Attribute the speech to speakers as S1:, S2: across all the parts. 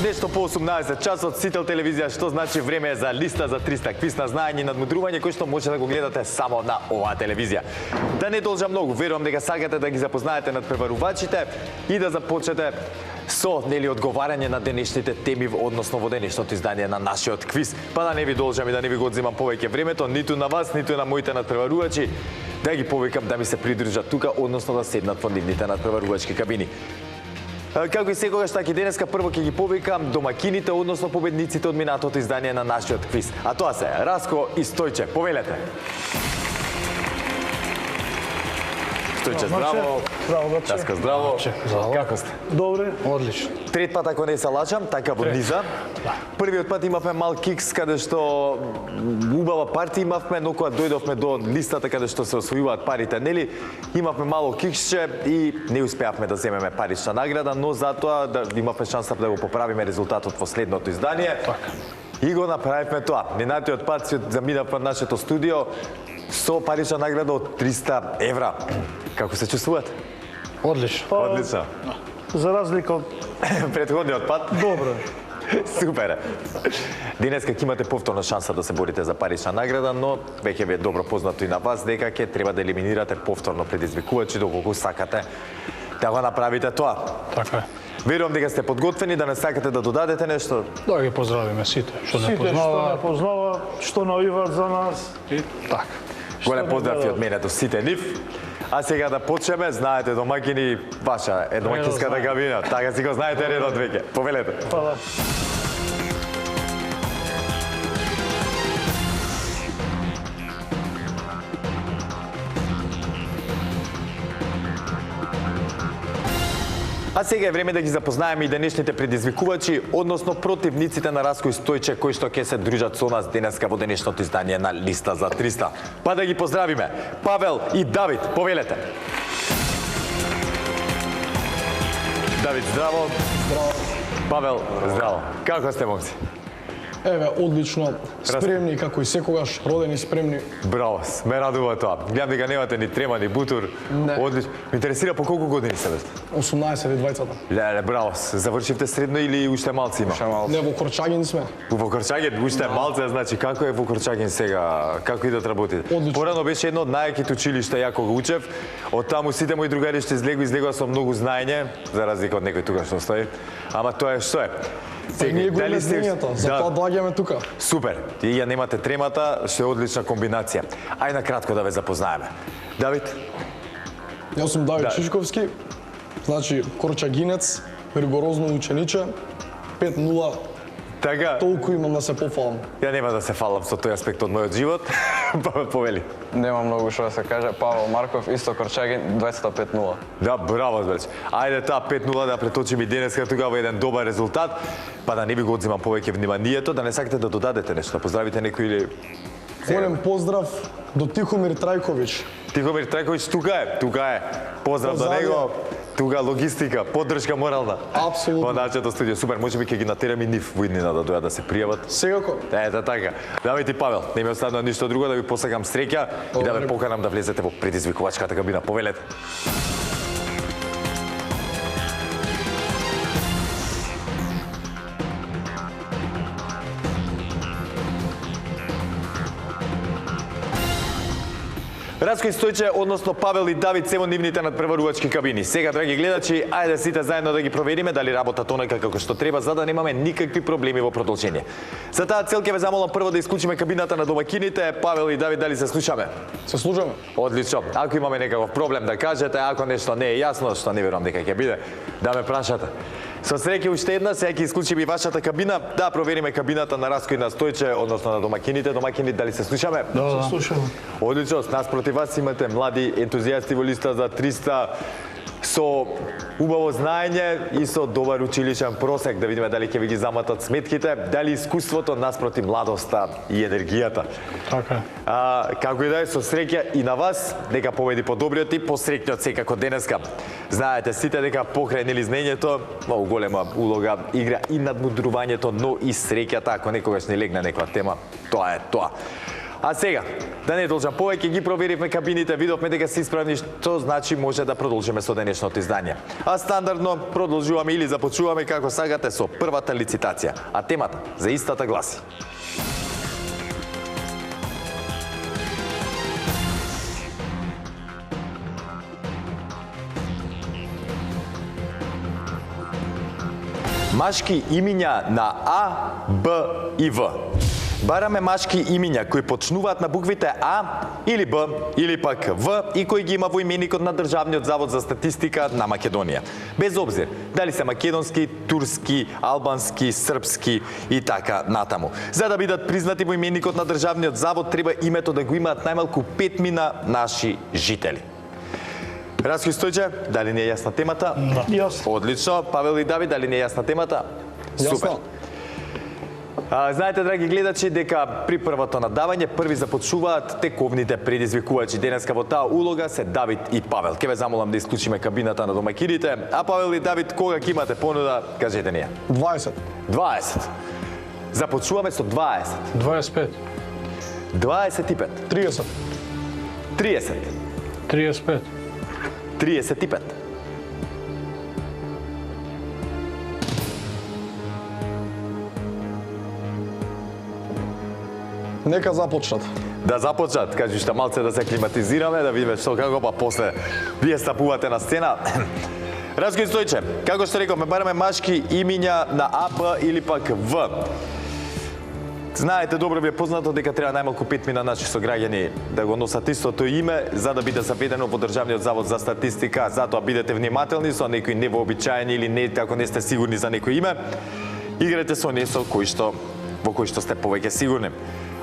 S1: Нешто по 18 часот, Сител телевизија, што значи време е за листа за 300 квиз на знаење и надмудрување кој што може да го гледате само на оваа телевизија. Да не должа многу, верувам дека сакате да ги запознаете надпреварувачите и да започнете со одговарање на денешните теми, односно во денешното издание на нашиот квиз. Па да не ви должам и да не ви го одземам повеќе времето, ниту на вас, ниту на моите надпреварувачи, да ги повикам да ми се придружат тука, односно да седнат во нивните надпреварувачки кабини. Како и секогаш, така и денеска прво ќе ги повикам домакините, односно победниците од минатото издание на нашиот квиз. А тоа се Раско и Стојче. Повелете. Стојче, здраво.
S2: Здраво, баче.
S1: Раско, здраво. Како сте?
S2: Добре. Одлично.
S1: Трет пат, ако не се лачам, така во низа. Првиот пат имавме мал кикс, каде што убава партија имавме, но кога дојдовме до листата каде што се освојуваат парите, нели, имавме мало киксче и не успеавме да земеме парична награда, но затоа да имавме шанса да го поправиме резултатот во следното издание. И го направивме тоа. Минатиот пат се заминавме од нашето студио со парична награда од 300 евра. Како се чувствувате?
S2: Одлично.
S1: Одлично.
S2: За разлика од
S1: предходниот пат?
S2: Добро.
S1: Супер. Денеска ќе имате повторно шанса да се борите за парична награда, но веќе ви е добро познато и на вас дека ќе треба да елиминирате повторно предизвикувачи доколку сакате да го направите тоа.
S2: Така е.
S1: Верувам дека сте подготвени, да не сакате да додадете нешто.
S2: Да ги поздравиме сите што не
S3: Сите што
S2: познава.
S3: не познава, што навиваат за нас.
S2: И така.
S1: Голем поздрав и од мене до сите нив. А сега да почнеме, знаете, домакини, ваша е домакинската кабина. Така си го знаете редот веќе. Повелете.
S3: Фала.
S1: А сега е време да ги запознаеме и денешните предизвикувачи, односно противниците на Раско и Стојче, кои што ќе се дружат со нас денеска во денешното издание на Листа за 300. Па да ги поздравиме. Павел и Давид, повелете. Давид, здраво.
S4: Здраво.
S1: Павел, здраво. Како сте, момци?
S4: Еве, одлично, спремни како и секогаш, родени спремни.
S1: Браво, ме радува тоа. Гледам дека немате ни трема, ни бутур.
S4: Не.
S1: Одлично. Ме интересира по колку години се бе?
S4: 18 и 20-та.
S1: Леле, браво. Завршивте средно или уште малци има?
S4: Не, во Корчагин сме.
S1: Во Корчагин уште малце, значи како е во Корчагин сега? Како идат работите?
S4: Одлично.
S1: Порано беше едно од најаките училишта, ја кога учев. Од таму сите мои другари што излегува со многу знаење, за разлика од некој тука што стои. Ама тоа е што е.
S4: Сега, ние го имаме знаењето, затоа доаѓаме тука.
S1: Супер. И ја немате тремата, што е одлична комбинација. Ај на кратко да ве запознаеме. Давид?
S4: Јас сум Давид Шишковски, значи Корчагинец, ригорозно учениче, 5-0,
S1: Така,
S4: толку имам да се пофалам.
S1: ја нема да се фалам со тој аспект од мојот живот. Повели.
S5: Нема многу што да се каже. Павел Марков, исто Корчагин, 205-0.
S1: Да, браво, збелч. Ајде таа 5-0 да преточиме денеска тука во еден добар резултат, па да не ви го одземам повеќе вниманието, да не сакате да додадете нешто, да поздравите некој или...
S4: Голем поздрав до Тихомир Трајковиќ.
S1: Тихомир Трајковиќ тука е. Поздрав до
S4: Позади.
S1: него. Тука логистика, поддршка морална.
S4: Апсолутно.
S1: Во нашето студио. Супер, можеби ќе ги натераме и нив во иднина да дојдат да се пријават.
S4: Секако.
S1: Ето така. Давид и Павел, не ми останува ништо друго, да ви посакам среќа и да ве
S4: Благодарам.
S1: поканам да влезете во предизвикувачката кабина. Повелете. Раско и Стојче, односно Павел и Давид се во нивните надпреварувачки кабини. Сега, драги гледачи, ајде сите заедно да ги провериме дали работат онака како што треба, за да немаме никакви проблеми во продолжение. За таа цел ќе ве замолам прво да исклучиме кабината на домакините. Павел и Давид, дали се слушаме?
S4: Се служаме.
S1: Одлично. Ако имаме некаков проблем да кажете, ако нешто не е јасно, што не верувам дека ќе биде, да ме прашате. Со среќа уште една, сега ќе исклучиме и вашата кабина, да провериме кабината на Раско и на Стојче, односно на домакините. Домакини, дали се слушаме?
S2: Да.
S3: Слушаме.
S1: Одлично, нас против вас имате млади ентузијасти во Листа за 300 со убаво знаење и со добар училишен просек, да видиме дали ќе ви ги заматат сметките, дали искуството наспроти младоста и енергијата.
S2: Така е.
S1: Како и да е, со среќа и на вас, дека победи подобриот и посреќниот секако денеска. Знаете сите дека покрај нели знаењето, многу голема улога игра и надмудрувањето, но и среќата, ако некогаш не легне некоја тема, тоа е тоа. А сега, да не должам повеќе, ги проверивме кабините, видовме дека се исправни, што значи може да продолжиме со денешното издание. А стандардно продолжуваме или започнуваме како сакате со првата лицитација, а темата за истата гласи. Машки имиња на А, Б и В. Бараме машки имиња кои почнуваат на буквите А или Б или пак В и кои ги има во именикот на Државниот завод за статистика на Македонија. Без обзир дали се македонски, турски, албански, српски и така натаму. За да бидат признати во именикот на Државниот завод треба името да го имаат најмалку 5 мина наши жители. Раско Стојче, дали не е јасна темата?
S3: Јасно.
S1: Одлично. Павел и Давид, дали не е јасна темата? Супер. Знаете, драги гледачи, дека при првото надавање први започнуваат тековните предизвикувачи. Денеска во таа улога се Давид и Павел. Ке ве замолам да исклучиме кабината на домаќините. А Павел и Давид, кога ќе имате понуда, кажете ни ја.
S4: 20.
S1: 20. Започнуваме со 20.
S2: 25,
S1: 25.
S4: 30.
S1: 30.
S2: 35,
S1: 35.
S4: Нека започнат.
S1: Да започнат, кажи што малце да се климатизираме, да видиме што како, па после вие стапувате на сцена. Раско Стојче, како што рековме, бараме машки имиња на А, Б или пак В. Знаете, добро ви е познато дека треба најмалку 5 мина наши сограѓани да го носат истото име за да биде заведено во Државниот завод за статистика. Затоа бидете внимателни со некои невообичаени или не како не сте сигурни за некој име. Играте со несо во кој што сте повеќе сигурни.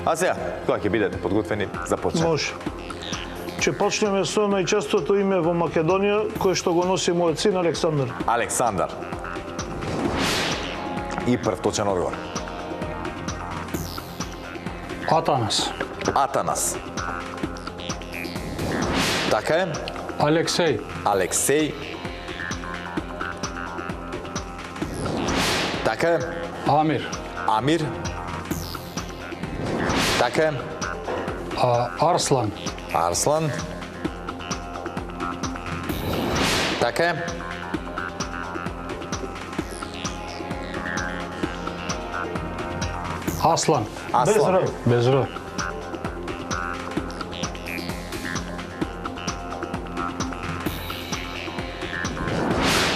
S1: А сега, кога ќе бидете подготвени, започнеме.
S3: Може. Ќе почнеме со најчестото име во Македонија, кој што го носи мојот син Александар.
S1: Александар. И прв точен одговор.
S2: Атанас,
S1: Атанас. Така е.
S2: Алексеј,
S1: Алексеј. Така е.
S2: Амир,
S1: Амир. Така е.
S2: Арслан,
S1: Арслан. Така е.
S2: Аслан,
S1: Аслан.
S2: без Р,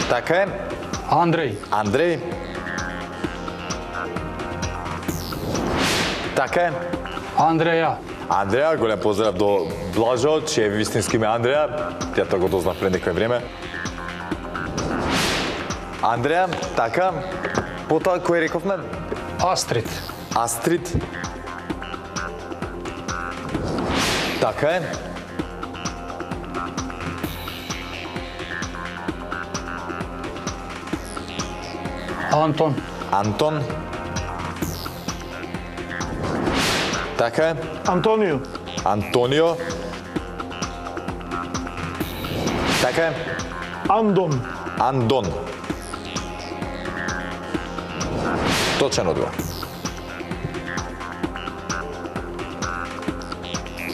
S1: Така е.
S2: Андреј,
S1: Андреј. Така е.
S2: Андреја,
S1: Андреја, голем поздрав до Блажо, чие вистински име Андреја. Ја тоа го дознав пред некој време. Андреја, така. Потоа кој рековме?
S2: Астрид,
S1: Астрид. Така е.
S2: Антон,
S1: Антон. Така е.
S3: Антонио,
S1: Антонио. Така е.
S3: Андон,
S1: Андон. Точен одговор.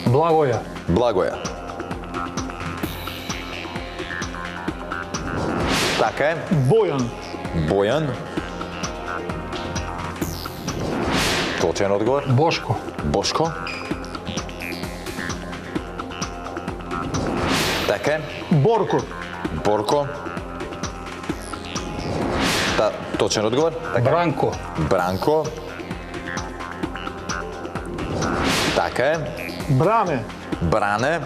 S2: Благоја,
S1: Благоја. Така е.
S3: Бојан,
S1: Бојан. Точен одговор.
S2: Бошко,
S1: Бошко. Така е.
S3: Борко,
S1: Борко. Точен одговор. Така е.
S2: Бранко,
S1: Бранко. Така е.
S3: Бране,
S1: Бране.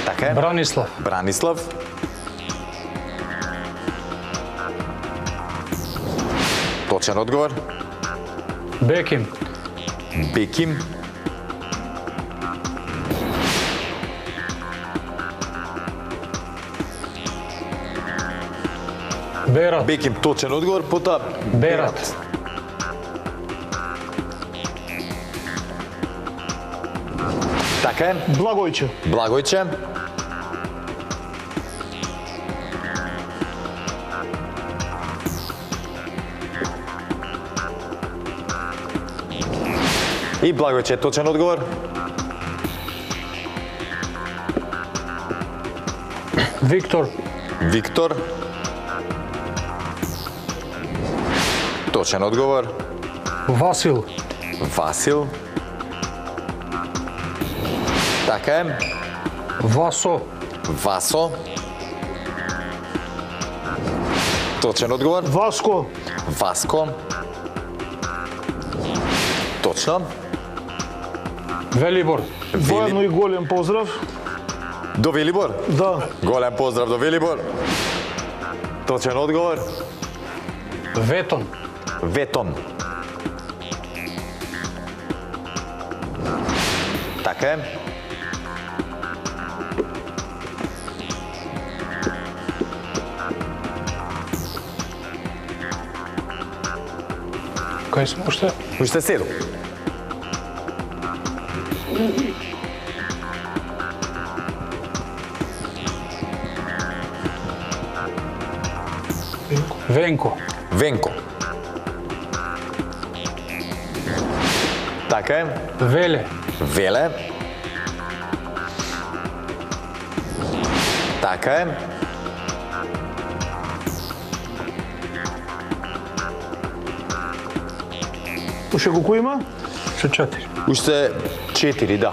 S1: Така е.
S2: Бранислав,
S1: Бранислав. Точен одговор.
S2: Беким,
S1: Беким.
S2: Берат,
S1: Беким, точен одговор. Потоа
S2: Берат,
S1: Така е.
S3: Благојче,
S1: Благојче. И Благојче, точен одговор.
S2: Виктор.
S1: Виктор. Точен одговор.
S2: Васил.
S1: Васил. Така е.
S2: Васо.
S1: Васо. Точен одговор.
S3: Васко.
S1: Васко. Точно.
S2: Велибор.
S3: Воедно и голем поздрав.
S1: До Велибор.
S3: Да.
S1: Голем поздрав до Велибор. Точен одговор.
S2: Ветон.
S1: Ветон. Така е.
S2: Кај сме уште?
S1: Уште 7.
S2: Венко.
S1: Венко. Така е.
S2: Веле.
S1: Веле. Така е.
S3: Уште колку има?
S2: Ше 4.
S1: Уште 4, да.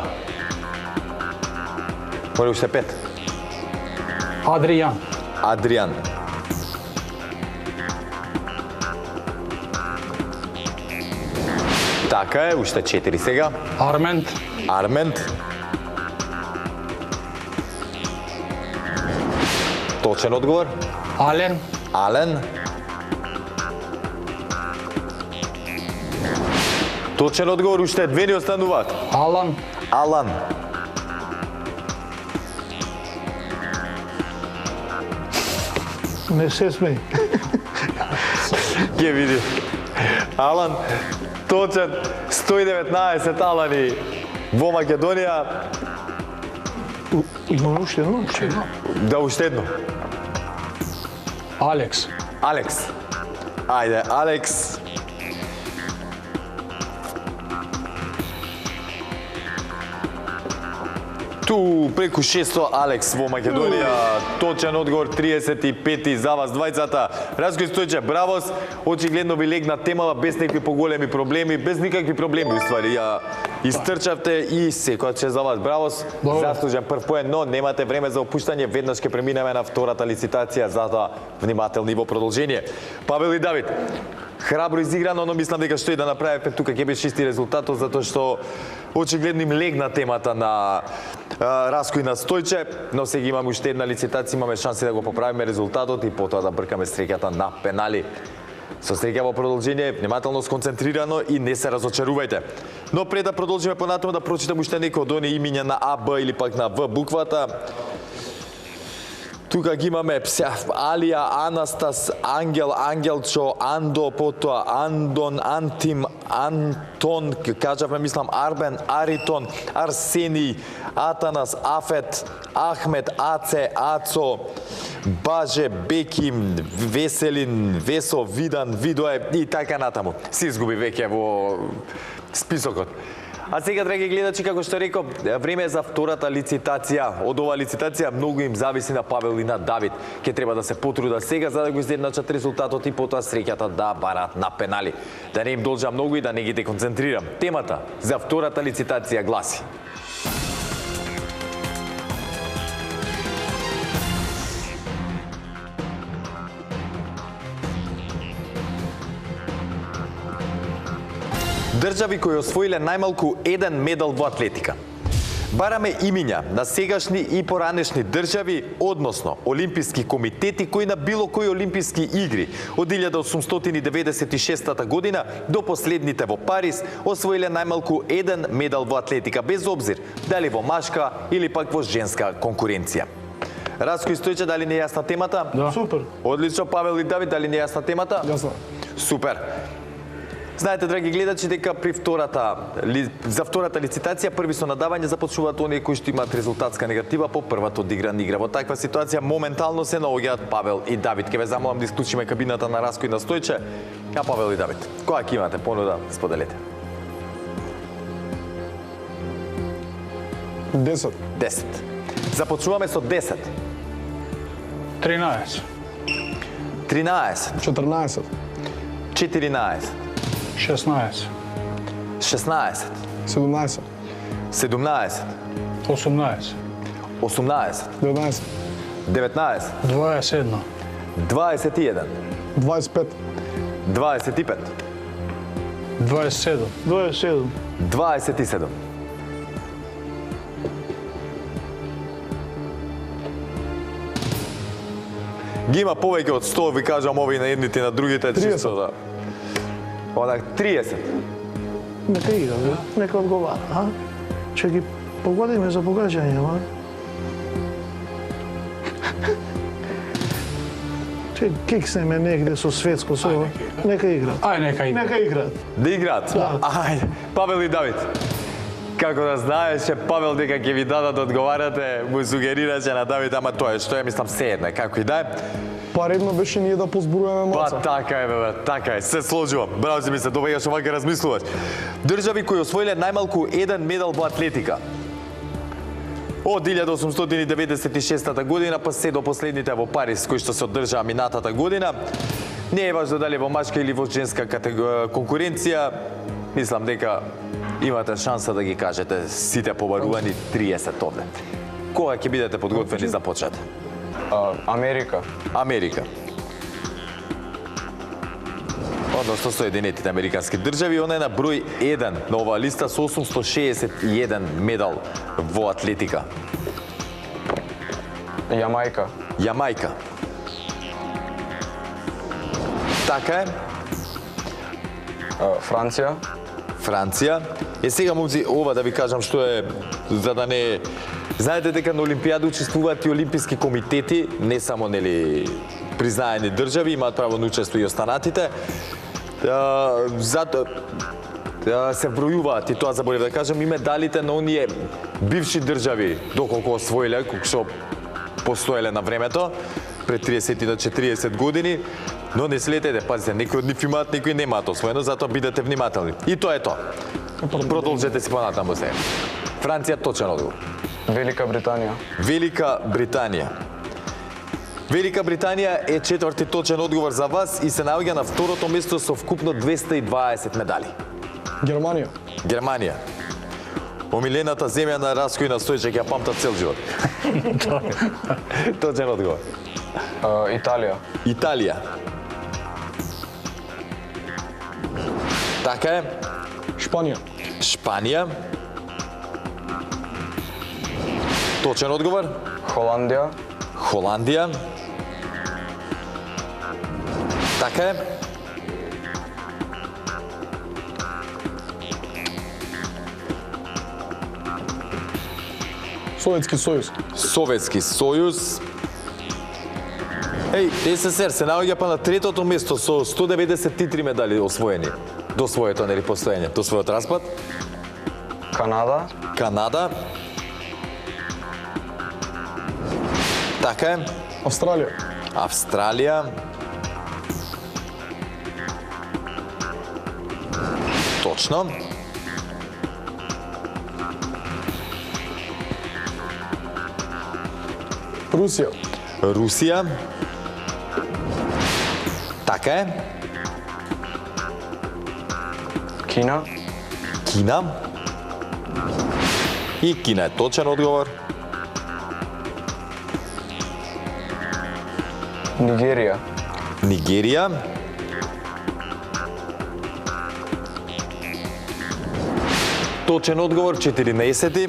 S1: Моли уште 5.
S2: Адријан.
S1: Адријан. Така е, уште 4 сега.
S2: Армент.
S1: Армент. Точен одговор.
S2: Ален.
S1: Ален. Точен одговор, уште 2 ни остануваат.
S2: Алан.
S1: Алан.
S3: Не се смеј.
S1: Ке види. Алан, точен, 119 Алани во Македонија.
S3: Имаме уште едно?
S1: Да, уште едно.
S2: Алекс.
S1: Алекс. Ајде, Алекс. Ту преку 600 Алекс во Македонија. Точен одговор 35 за вас двајцата. Раско Стојче, бравос. Очигледно ви легна темава без некакви поголеми проблеми, без никакви проблеми уствари. Ја истрчавте и секој че за вас бравос. Заслужен прв поен, но немате време за опуштање. Веднаш ќе преминеме на втората лицитација, затоа внимателни во продолжение. Павел и Давид. Храбро изиграно, но мислам дека што и да направите тука ќе беше исти резултатот, затоа што очигледно им легна темата на Раско и на Стојче, но сега имаме уште една лицитација, имаме шанси да го поправиме резултатот и потоа да бркаме среќата на пенали. Со среќа во продолжение, внимателно, сконцентрирано и не се разочарувајте. Но пред да продолжиме понатаму да прочитам уште некои од оние имиња на А, Б или пак на В буквата. Тука ги имаме Алија, Анастас, Ангел, Ангелчо, Андо, потоа Андон, Антим, Антон, кажавме мислам Арбен, Аритон, Арсени, Атанас, Афет, Ахмет, Аце, Ацо, Баже, Беким, Веселин, Весо, Видан, Видое и така натаму. Се изгуби веќе во списокот. А сега, драги гледачи, како што реков, време е за втората лицитација. Од оваа лицитација многу им зависи на Павел и на Давид. Ке треба да се потрудат сега за да го изедначат резултатот и потоа среќата да барат на пенали. Да не им должам многу и да не ги деконцентрирам. Темата за втората лицитација гласи: држави кои освоиле најмалку еден медал во атлетика. Бараме имиња на сегашни и поранешни држави, односно олимписки комитети кои на било кои олимписки игри од 1896 година до последните во Париз освоиле најмалку еден медал во атлетика, без обзир дали во машка или пак во женска конкуренција. Раско и Стојче, дали не е јасна темата?
S3: Да. Супер.
S1: Одлично, Павел и Давид, дали не е јасна темата?
S4: Јасно.
S1: Супер. Знаете, драги гледачи, дека при за втората лицитација први со надавање започнуваат оние кои што имаат резултатска негатива по првата одиграна игра. Во таква ситуација моментално се наоѓаат Павел и Давид. Ке ве замолам да исклучиме кабината на Раско и на Стојче. А Павел и Давид, која ќе имате понуда, споделете.
S4: 10.
S1: 10. Започнуваме со 10.
S2: 13.
S1: 13,
S4: 14.
S1: 14,
S2: 16.
S1: 16,
S4: 17.
S1: 17,
S2: 18.
S1: 18,
S4: 19.
S1: 19,
S2: 21.
S1: 21,
S4: 25.
S1: 25,
S2: 27.
S3: 27.
S1: 27. Ги има повеќе од 100, ви кажам ови на едните и на другите,
S4: 30.
S1: чисто да. Онак 30.
S3: Нека игра, бе. Нека одговара, а? Че ги погодиме за погаѓање, ма. Че кикснеме негде со светско, со... Нека игра.
S2: Ај, нека иде.
S3: Нека игра.
S1: Да играат? Ајде, Павел и Давид. Како да знаеше Павел дека ќе ви дадат да одговарате, му сугерираше на Давид, ама тоа е што е, мислам, се едно, како и да е.
S4: Па редно беше ние да позборуваме
S1: Па
S4: маца.
S1: така е, бе, така е, се сложувам. Браво си ми се довеѓаш овака размислуваш. Држави кои освоиле најмалку еден медал во атлетика. Од 1896 година па се до последните во Париз, кои што се одржаа минатата година. Не е важно дали во машка или во женска конкуренција, мислам дека имате шанса да ги кажете сите побарувани 30 овде. Кога ќе бидете подготвени за почет?
S5: Америка.
S1: Америка. Односно Соединетите американски држави, она е на број 1 на оваа листа со 861 медал во атлетика.
S5: Јамајка.
S1: Јамајка. Така е.
S5: Франција.
S1: Франција. Сега момци, ова да ви кажам што е, за да не... Знаете дека на Олимпијада учествуваат и олимписки комитети, не само нели признаени држави, имаат право на учество и останатите. Зато се бројуваат, и тоа заборев да кажам, и медалите на оние бивши држави, доколку освоиле, колку што постоеле на времето, пред 30 до 40 години, но не следете, пазите, некои од нив имаат, некои немаат освоено, затоа бидете внимателни. И тоа е тоа. Продолжете си понатаму сега. Франција, точен одговор.
S5: Велика Британија.
S1: Велика Британија. Велика Британија е четврти точен одговор за вас и се наоѓа на второто место со вкупно 220 медали.
S4: Германија.
S1: Германија. Омилената земја на Раско и на Стојче, ќе ја памтат цел живот. Точен одговор.
S5: Италија.
S1: Италија. Така е.
S4: Шпанија.
S1: Шпанија. Точен одговор.
S5: Холандија.
S1: Холандија. Така е.
S4: Советски сојуз.
S1: Советски сојуз. Еј, СССР се наоѓа па на третото место со 193 медали освоени до своето нели постоење, до својот распад.
S5: Канада.
S1: Канада. Така е.
S4: Австралија.
S1: Австралија. Точно.
S4: Русија.
S1: Русија. Така е.
S5: Кина.
S1: Кина. И Кина е точен одговор.
S5: Нигерија.
S1: Нигерија. Точен одговор 14.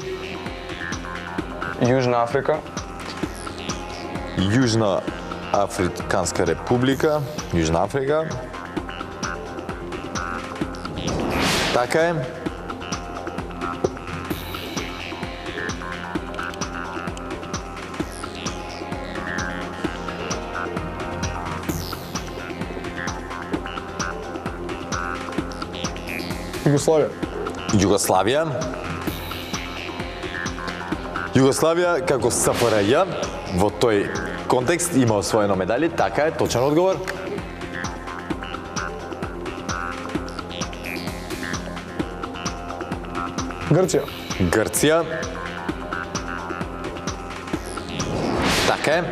S5: Јужна Африка.
S1: Јужна Африканска република, Јужна Африка. Така е.
S4: Југославија.
S1: Југославија. Југославија како СФРЈ во тој контекст има освоено медали, така е, точен одговор.
S4: Грција.
S1: Грција. Така е.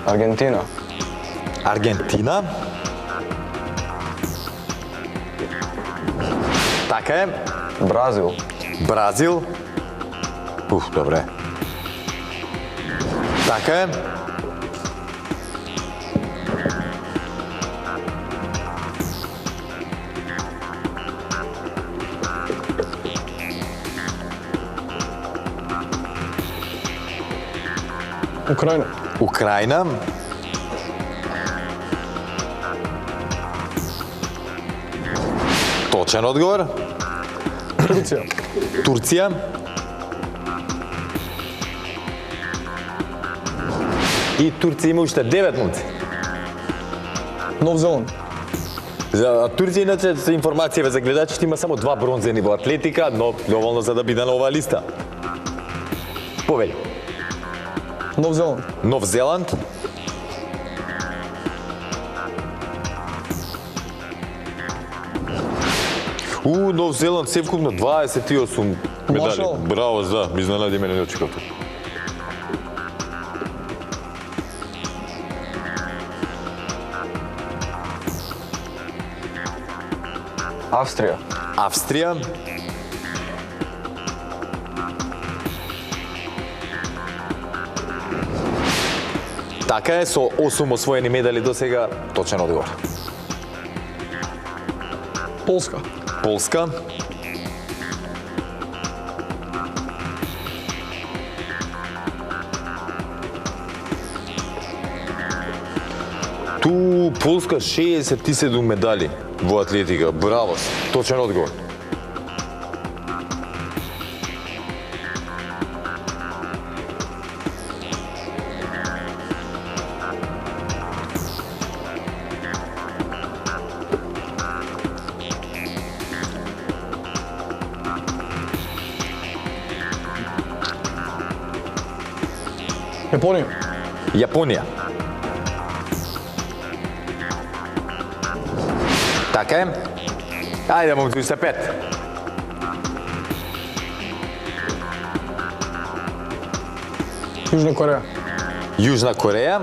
S5: Аргентина.
S1: Аргентина. Така е.
S5: Бразил.
S1: Бразил. Добре. Така е.
S4: Украина.
S1: Украина. Точен одговор.
S4: Турција.
S1: Турција. И Турција има уште 9 момци.
S4: Нов Зеланд.
S1: За Турција иначе за информација за гледачите има само 2 бронзени во атлетика, но доволно за да биде на оваа листа. Повели.
S4: Нов Зеланд.
S1: Нов Зеланд. Нов Зеланд се вкупно 28 медали.
S4: Машал.
S1: Браво, да, ми изненади мене, не очекав тоа.
S5: Австрија.
S1: Австрија. Така е, со 8 освоени медали до сега, точен одговор.
S4: Полска.
S1: Полска. Ту Полска 67 медали во атлетика. Браво, точен одговор.
S4: Јапонија.
S1: Јапонија. Така е. Ајде, момци, уште 5.
S4: Јужна Кореја.
S1: Јужна Кореја.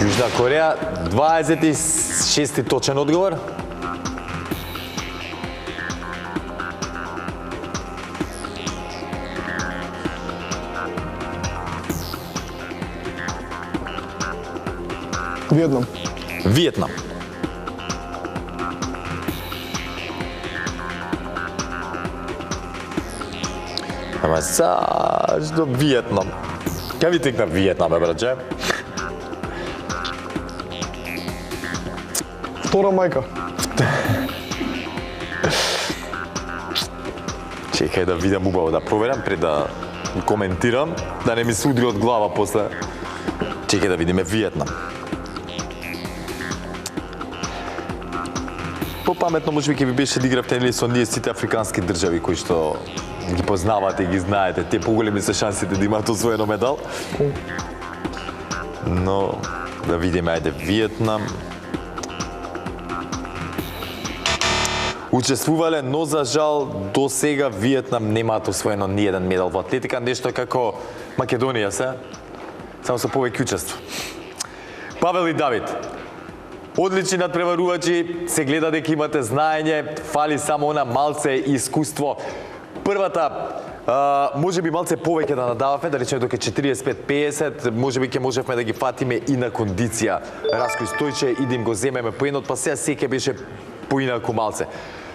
S1: Јужна Кореја, 26 точен одговор.
S4: Виетнам.
S1: Виетнам. Ама зашто Виетнам? Ка ви текна Виетнам, бе, браќе?
S4: Втора мајка.
S1: Чекај да видам убаво, да проверам пред да коментирам, да не ми се удри од глава после. Чекај да видиме Виетнам. Попаметно можеби ќе ви беше да игравте нели со ние сите африкански држави кои што ги познавате и ги знаете. Те поголеми се шансите да имаат освоено медал. Но да видиме, ајде, Виетнам. Учествувале, но за жал до сега Виетнам немаат освоено ни еден медал во атлетика, нешто како Македонија се, само со повеќе учество. Павел и Давид. Одлични надпреварувачи, се гледа дека имате знаење, фали само она малце искуство. Првата, можеби малце повеќе да надававме, да речеме доке 45-50, можеби ќе можевме да ги фатиме и на кондиција. Раско и Стојче, и да им го земеме поенот, па сега секе беше поинаку малце.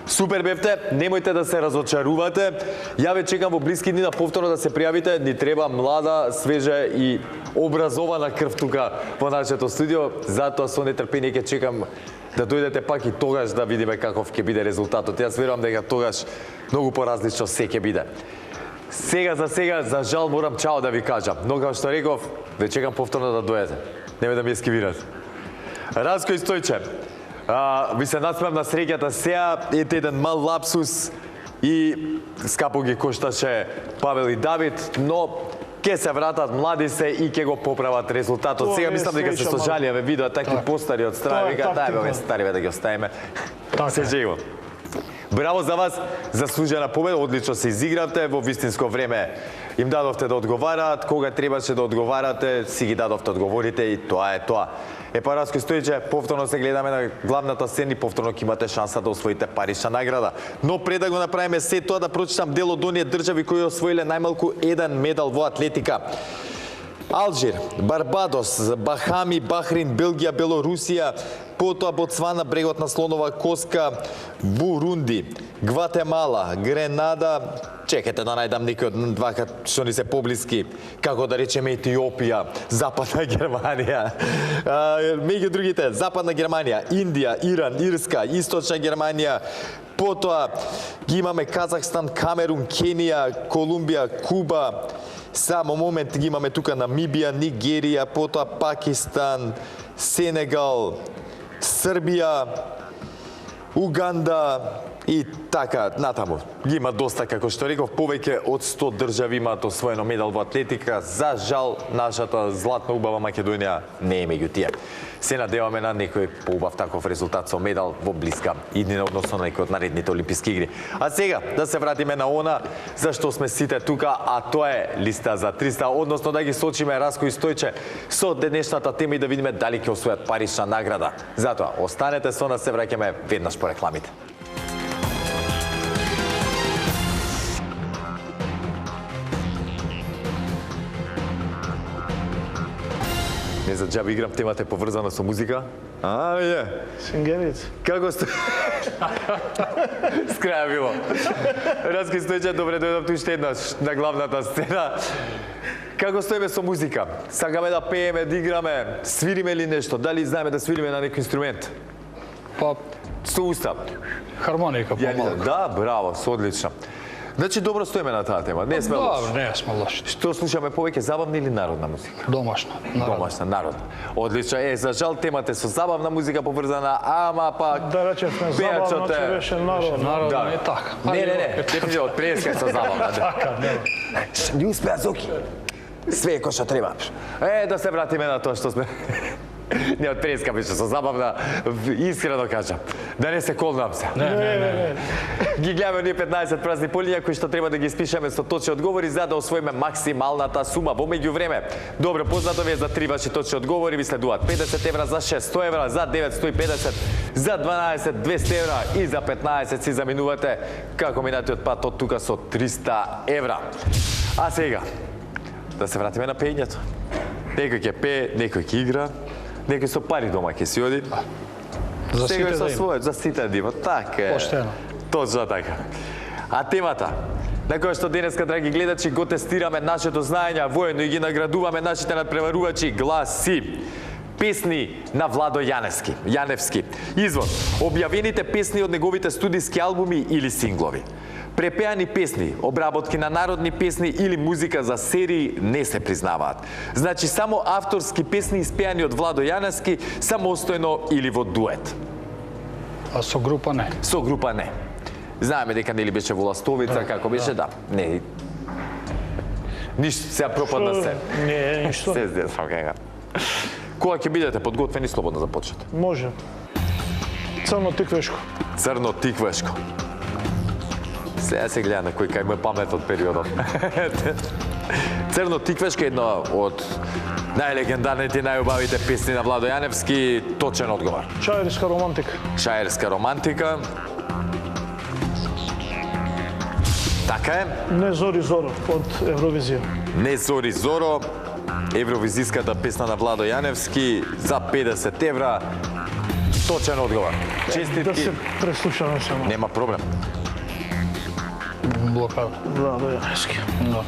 S1: Супер бевте, немојте да се разочарувате. Ја ве чекам во блиски дни на повторно да се пријавите. Ни треба млада, свежа и образована крв тука во нашето студио. Затоа со нетрпение ќе чекам да дојдете пак и тогаш да видиме каков ќе биде резултатот. Јас верувам дека тогаш многу поразлично се ќе биде. Сега, за жал морам чао да ви кажам. Но како што реков, ве чекам повторно да дојдете. Немој да ми ескивирате. Раско и Стојче. Ви се насмеам на среќата сеа, ете еден мал лапсус и скапо ги кошташе Павел и Давид, но ке се вратат млади се и ке го поправат резултатот.
S3: Тоа
S1: Сега
S3: е
S1: мислам дека се
S3: среќа,
S1: сожалија ве видоа такви постари од страна,
S3: Тоа е
S1: вика дај бе, овие
S3: тактика.
S1: стари бе да ги оставиме.
S2: Така
S1: Се
S2: е.
S1: живо. Браво за вас, заслужена победа, одлично се изигравте, во вистинско време им дадовте да одговараат, кога требаше да одговарате, си ги дадовте одговорите и тоа е тоа. Раско Стојче, повторно се гледаме на главната сцена и повторно ќе имате шанса да освоите парична награда. Но пред да го направиме се тоа, да прочитам дел од оние држави кои освоиле најмалку еден медал во атлетика. Алжир, Барбадос, Бахами, Бахрин, Белгија, Белорусија, потоа Ботсвана, брегот на слонова коска, Бурунди, Гватемала, Гренада, чекайте да најдам некој од двака што ни се поблиски, како да речеме Етиопија, Западна Германија, меѓу другите, Западна Германија, Индија, Иран, Ирска, Источна Германија, потоа ги имаме Казахстан, Камерун, Кенија, Колумбија, Куба, само момент ги имаме тука Намибија, Нигерија, потоа Пакистан, Сенегал, Србија, Уганда и така натаму. Ги има доста, како што реков, повеќе од 100 држави имаат освоено медал во атлетика. За жал, нашата златно убава Македонија не е меѓу тие. Се надеваме на некој поубав таков резултат со медал во блиска иднина, односно на некој од наредните олимписки игри. А сега да се вратиме на она за што сме сите тука, а тоа е листа за 300, односно да ги сочиме Раско и Стојче со денешната тема и да видиме дали ќе освојат парична награда. Затоа останете со нас, се враќаме веднаш по рекламите. Не за џаби играм, темата е поврзана со музика. Е.
S3: Сингерица.
S1: Како сте? Скраја било. Раско и Стојче, добре дојдовте уште еднаш на главната сцена. Како стоиме со музика? Сакаме да пееме, да играме, свириме ли нешто? Дали знаеме да свириме на некој инструмент?
S2: Па,
S1: Со уста.
S2: хармоника помалку.
S1: Да, браво, со одлично. Значи добро стоиме на таа тема. Не сме лоши.
S2: Добро, не сме лоши.
S1: Што слушаме повеќе, забавна или народна музика?
S2: Домашна. наравно.
S1: Домашна, народна. Одлично. За жал темата е со забавна музика поврзана, ама пак
S3: Да речевме забавно, че беше народно.
S2: Народна не така.
S1: Не, дефинитивно од преска со забавна.
S2: Така, не.
S1: Не успеа Зоки. Све е кој што треба. Да се вратиме на тоа што сме. Не од преска беше со забавна, искрено кажам. Да не се колнам се.
S2: Не.
S1: Ги гледаме ние 15 празни полиња кои што треба да ги испишеме со точни одговори за да освоиме максималната сума. Во меѓувреме, добро познато ви е за 3 ваши точни одговори, ви следуваат 50 евра, за 6 100 евра, за 9 150, за 12 200 евра и за 15 си заминувате како минатиот пат од тука со 300 евра. А сега, да се вратиме на пеењето. Некој ќе пее, некој ќе игра, некој со пари дома ќе си оди.
S2: За
S1: Секој
S2: сите
S1: со
S2: да има.
S1: својот, за сите да има. Така е.
S2: Поштено.
S1: Точно така. А темата на која што денеска, драги гледачи, го тестираме нашето знаење, воедно и ги наградуваме нашите надпреварувачи, гласи песни на Владо Јаневски. Извор: објавените песни од неговите студиски албуми или синглови. Препеани песни, обработки на народни песни или музика за серии не се признаваат. Значи само авторски песни испеани од Владо Јаневски, самостојно или во дует.
S2: А со група не.
S1: Со група не. Знаеме дека нели беше во Ластовица, како беше, да. Не. Ништо, сега пропадна се.
S3: Не, ништо.
S1: Се здесам кај. Кога ќе бидете подготвени, слободно започнете.
S3: Може. Црно тиквешко.
S1: Црно тиквешко. Сега се гледа на кој кај му е памет од периодот. Црно тиквешко е едно од најлегендарните и најубавите песни на Владо Јаневски. Точен одговор.
S3: Чаирска романтика.
S1: Шаерска романтика. Така е.
S3: Не зори зоро од Евровизија.
S1: Не зори зоро. Евровизиската песна на Владо Јаневски за 50 евра. Точен одговор.
S3: Да
S1: Честитки.
S3: се преслушаме само.
S1: Нема проблем.
S2: Блокада.
S3: Владо Јаневски.
S2: Да.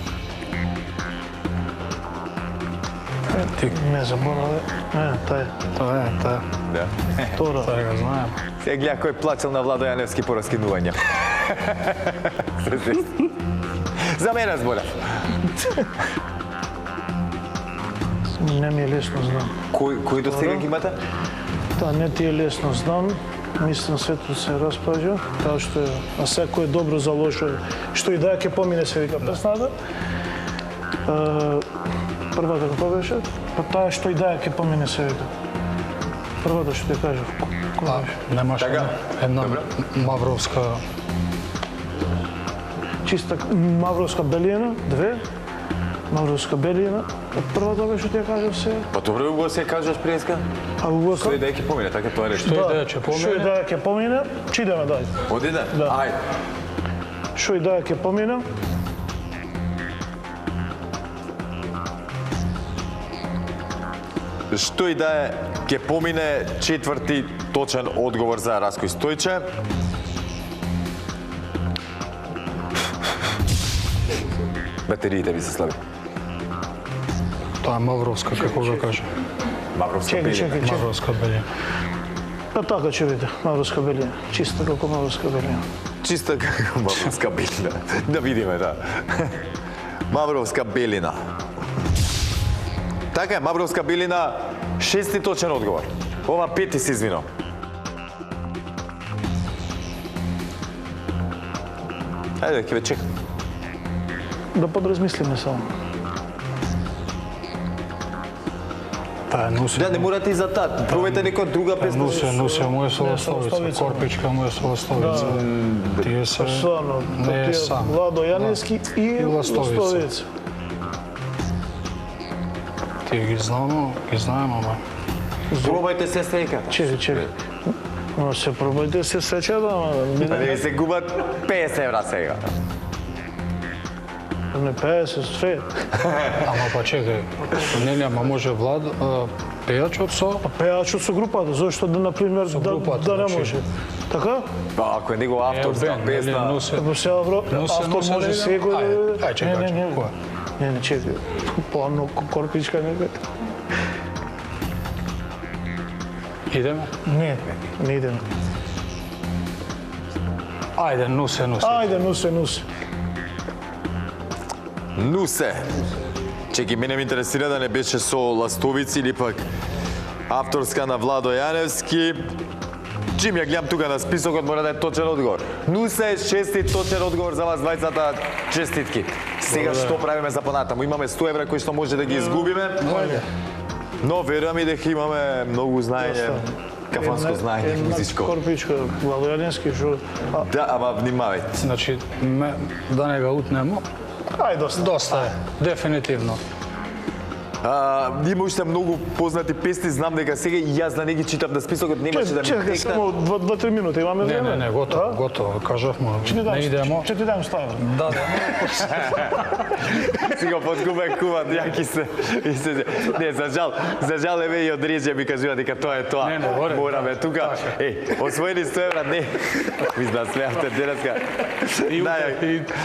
S3: Не забораве. Тај.
S2: Тоа е, таа.
S1: Да.
S3: Тора.
S2: Тоа го знаем.
S1: Сега гледа кој плачел на Владо Јаневски по раскинување. За мене зболя.
S3: Не ми е лесно, знам.
S1: Кој до сега ги имате?
S3: Та не ти е лесно, знам. Мислам, сето се распаѓа. Таа што е, а секој е добро за лошо. Што и да ќе помине се вика песната. Првата како беше? Па таа што идеја ќе помине се вика. Првата што ти кажав. Која беше?
S2: Немаш
S1: Така.
S2: една мавровска
S3: Чиста мавровска белина, две. Мавровска белина. Првата беше што ти ја кажав се.
S1: Па добро го се кажеш преска?
S3: А го
S1: Што и да ќе помине, така тоа реши.
S2: Што идеја ќе помине?
S3: Што идеја ќе помине? Чи идеме дај.
S1: Одиде?
S3: Да.
S1: Ајде.
S3: Што идеја ќе помине?
S1: Што и да е, ќе помине четврти точен одговор за Раској Стојче. Батериите ви се слаби.
S2: Тоа е мавровска, како го кажа.
S1: Мавровска
S3: Чекај,
S1: белина.
S3: чекај, чекај.
S2: Мавровска белина.
S3: Па така ќе биде, мавровска белина. Чиста како мавровска белина.
S1: Чиста како Мавровска белина. Да видиме, да. Мавровска белина. Така е, Мавровска белина, шести точен одговор. Ова пети се извино. Ајде, ќе ве чекам.
S3: Да подразмислиме само.
S2: Таа е нусе.
S1: Да, не морате и за таа. Пробајте некоја друга песна.
S2: Нусе му е со
S3: Не, со
S2: ластовица.
S3: ластовица.
S2: Корпичка му е со ластовица. Тие се
S3: Стварно,
S2: не е
S3: тие
S2: сам.
S3: Владо Јаневски и
S2: Ластовица.
S3: Ластовица.
S2: Тие ги знаеме, ама.
S1: Пробајте се стека.
S3: Чекај. Но се пробајте се сечат, ама
S1: Да не се губат 50 евра сега.
S3: не 50, све.
S2: Ама па чекај. Нели, ама може Влад пејачот со
S3: Пејачот со групата, зашто да, например,
S2: групата,
S3: да не
S2: значи.
S3: може. Така?
S1: Па ако е негова авторска
S2: бен, нели,
S1: песна.
S2: нусе.
S3: По сега автор
S2: носе
S3: може
S2: да
S3: секој да...
S2: идеме? Ајде, чекај,
S3: Не,
S2: која?
S3: не, чекај. Плавно корпичка некој.
S2: Идеме?
S3: Не идеме.
S2: Ајде, нусе.
S3: Ајде, нусе.
S1: Нусе. Чеки, мене ме интересира да не беше со ластовици или пак авторска на Владо Јаневски. Чим ја гледам тука на списокот, мора да е точен одговор. Нусе, шести точен одговор за вас двајцата. Честитки. Сега што правиме за понатаму? Имаме 100 евра кои што може да ги изгубиме. Но верувам и дека имаме многу знаење, кафанско знаење музичко.
S3: Корпичка, Владо Јаневски, што...
S1: Да, ама внимавајте.
S2: Значи, да не го утнемо.
S3: Ајде, доста.
S2: Доста е, дефинитивно.
S1: Има уште многу познати песни, знам дека сега и јас да не ги читам на списокот, немаше да ми
S3: Чекај,
S1: текна.
S3: само 2-3 минути, имаме време.
S2: Не, готово, кажавме. Не идемо.
S3: Ќе ти дам 100 евра.
S2: Да.
S1: Сега подкупен куват, јаки се. Не, за жал еве и од Реџе ми кажува дека тоа е тоа.
S2: Не, горе.
S1: Мораме тука. Освоени 100 евра, не. Мислам, смеавте денеска.
S2: И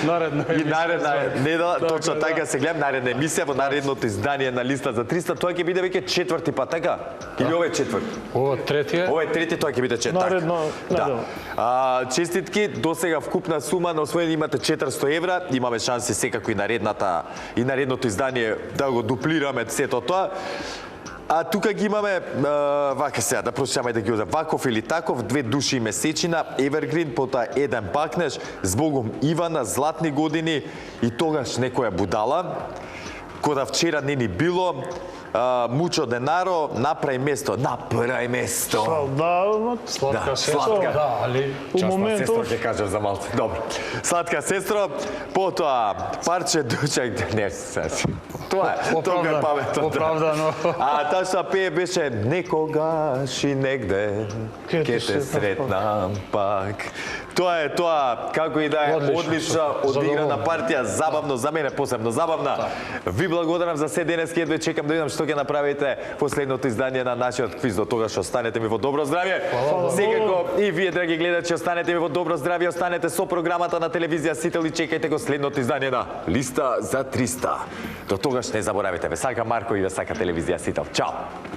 S2: наредно.
S1: И наредна недела, точно така се гледам наредна емисија во наредното издание на Листа за 300, тоа ќе биде веќе четврти пат, така? Или ова е четврти?
S2: Ова третиот.
S1: Ова е трети, тоа ќе биде четврти.
S3: Наредно недела.
S1: Да. Честитки, до сега вкупна сума на освоени имате 400 евра. Имаме шанси секако и наредното издание да го дуплираме сето тоа. А тука ги имаме, вака сега, да прочитаме да ги одам. Ваков или таков, 2 души и месечина, Евергрин, потоа еден пакнеш, Збогом Ивана, Златни години и тогаш некоја будала. Кода вчера не ни било, Мучо Денаро, направи место.
S3: Салдавот.
S2: Сладка
S1: Да,
S2: сестра.
S1: сладка.
S2: Да, али
S3: У
S1: Частна
S3: моментов
S1: сестра ќе кажам за малку. Добро. Сладка сестро, потоа парче дучак, не се. Тоа е паметно.
S2: Оправдано.
S1: А таа што пее беше некогаш и негде
S3: Ке
S1: ке те сретнам пак. Тоа е тоа, како и да е, одлична одиграна партија, забавно за мене, посебно забавна. Ви благодарам за се денеска, едва чекам да видам што ќе направите последното издание на нашиот квиз. До тогаш останете ми во добро здравје. Секако и вие, драги гледачи, останете ми во добро здравје, останете со програмата на телевизија Сител и чекајте го следното издание на Листа за 300. До тогаш не заборавите, ве сака Марко и ве сака телевизија Сител. Чао!